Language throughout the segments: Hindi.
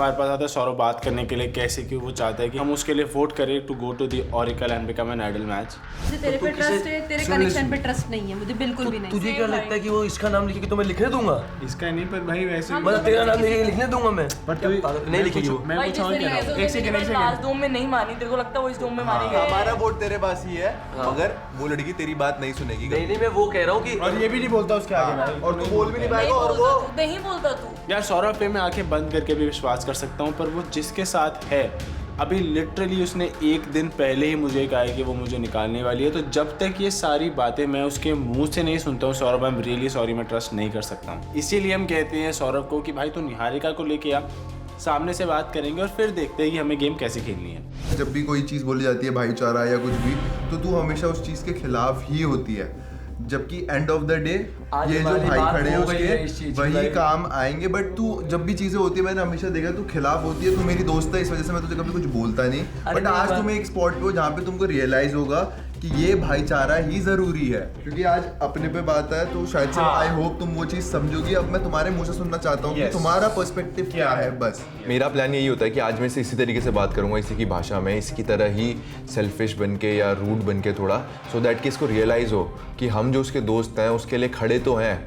हमारे पास आता है सौरभ बात करने के लिए कैसे कि वो चाहता है कि हम उसके लिए वोट करें to go to the oracle and become an idol match. मुझे तेरे पे ट्रस्ट है, तेरे कनेक्शन पे ट्रस्ट नहीं है, मुझे बिल्कुल भी नहीं। तुझे क्या लगता है कि वो इसका नाम लिखे कि तो मैं लिखने दूंगा? इसका नहीं, पर भाई वैसे मतलब तेरा नाम लिखने दूंगा मैं, पर तू नहीं लिखेगी वो। मैं कुछ और कह रहा हूँ। एक सेकंड लास्ट डोम में नहीं मानी, तेरे को लगता है वो इस डोम में मारी गई? हमारा वोट तेरे पास ही है, मगर वो लड़की तेरी बात नहीं सुनेगी। नहीं मैं वो कह रहा हूँ कि और ये भी नहीं बोलता उसके आगे भाई, और तू बोल भी नहीं पाएगा। और वो नहीं बोलता तू यार सौरभ पे मैं आंखें बंद करके भी विश्वास कर सकता हूँ, पर वो जिसके साथ है अभी लिटरली उसने एक दिन पहले ही मुझे कहा है कि वो मुझे निकालने वाली है। तो जब तक ये सारी बातें मैं उसके मुंह से नहीं सुनता हूँ Saurabh, I am really sorry, मैं ट्रस्ट नहीं कर सकता हूँ। इसीलिए हम कहते हैं सौरभ को कि भाई तू निहारिका को लेके आ, सामने से बात करेंगे और फिर देखते हैं कि हमें गेम कैसे खेलनी है। जब भी कोई चीज़ बोली जाती है भाईचारा या कुछ भी, तो तू हमेशा उस चीज़ के खिलाफ ही होती है, जबकि एंड ऑफ द डे ये जो भाई खड़े हैं उसके वही काम आएंगे। बट तू जब भी चीजें होती है, मैंने हमेशा देखा तू खिलाफ होती है। तू मेरी दोस्त है, इस वजह से मैं तुझे कभी कुछ बोलता नहीं। बट आज तुम एक स्पॉट पे हो जहाँ पे तुमको रियलाइज होगा कि ये भाईचारा ही जरूरी है, क्योंकि आज अपने पे बात है। तो शायद से आई होप तुम वो चीज समझोगी। अब मैं तुम्हारे मुंह से सुनना चाहता हूँ कि तुम्हारा पर्सपेक्टिव क्या है। बस मेरा प्लान यही होता है कि आज मैं इसी तरीके से बात करूंगा, इसी की भाषा में, इसकी तरह ही सेल्फिश बन के या रूड बन के थोड़ा, सो दैट कि इसको रियलाइज हो कि हम जो उसके दोस्त हैं उसके लिए खड़े तो हैं,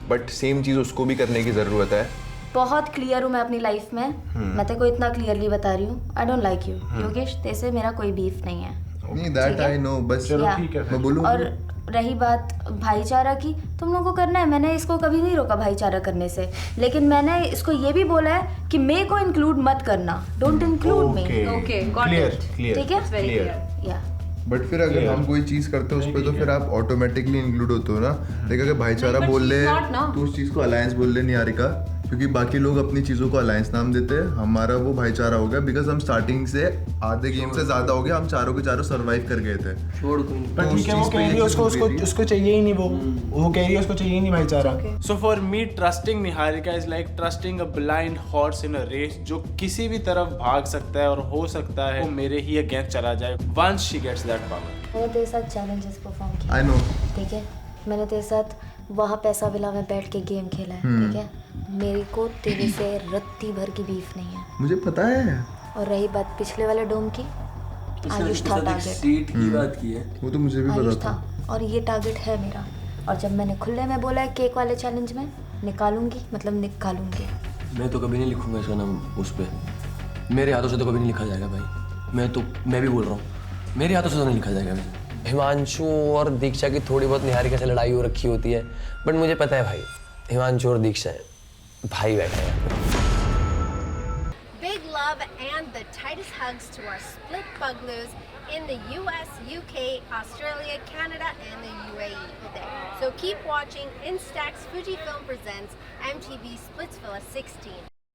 बट सेम चीज़ उसको भी करने की ज़रूरत है। बहुत क्लियर हूँ मैं अपनी लाइफ में। मैं तेरे को इतना क्लियरली बता रही हूँ, I don't like you Yogesh, तेरे से मेरा कोई बीफ नहीं है। नहीं, दैट आई नो, बस चलो ठीक है मैं बोलूँ। और रही बात भाईचारा की, तुम लोगों को करना है, मैंने इसको कभी नहीं रोका भाईचारा करने से, लेकिन मैंने इसको ये भी बोला है कि मे को इंक्लूड मत करना, don't include me. Okay got it, ठीक है, वेरी क्लियर। या बट फिर अगर हम कोई चीज करते हैं उस पर, तो फिर आप ऑटोमेटिकली इंक्लूड होते हो ना। देखा कि भाईचारा नहीं, but बोल ले she's not, no. तो उस चीज को अलायंस बोल ले निहारिका, क्योंकि बाकी लोग अपनी चीजों को अलायंस नाम देते हैं। हमारा वो भाईचारा हो गया, बिकॉज हम स्टार्टिंग से आधे गेम से ज्यादा हो गया, हम चारों के चारों सर्वाइव कर गए थे। छोड़ कोई पर ठीक है, वो कह रही है उसको चाहिए ही नहीं, वो कह रही है उसको चाहिए ही नहीं भाईचारा। So for me trusting Niharika is like trusting a blind horse in a race, जो किसी भी तरफ भाग सकता है और हो सकता है वो मेरे ही अगेंस्ट चला जाए once she gets that power. मैंने तेरे साथ चैलेंजेस परफॉर्म किए, आई नो, ठीक है। मैंने तेरे साथ वहाँ पैसा विला में बैठ के गेम खेला है, ठीक है। मेरे को तेरे से रत्ती भर की बीफ नहीं है, मुझे पता है। और रही बात पिछले वाले डोम की, आयुष था टारगेट, सीट की बात की है वो तो मुझे भी आयुष पता था, था। और ये टारगेट है मेरा। और जब मैंने खुले में बोला है केक वाले चैलेंज में निकालूंगी, मतलब निकालूंगी। मैं तो कभी नहीं लिखूंगा इसका नाम उस पर, मेरे हाथों से तो कभी नहीं लिखा जाएगा भाई। मैं भी बोल रहा हूँ, मेरे हाथों से तो नहीं लिखा जाएगा। हिमांशु और दीक्षा की थोड़ी बहुत निहारिका से लड़ाई हो रखी होती है, बट मुझे पता है भाई हिमांशु और दीक्षा है भाई बैठे हैं। Big love and the tightest hugs to our split bugloos in the US, UK, Australia, Canada and the UAE. So keep watching Instax Fujifilm presents MTV Splitsvilla 16.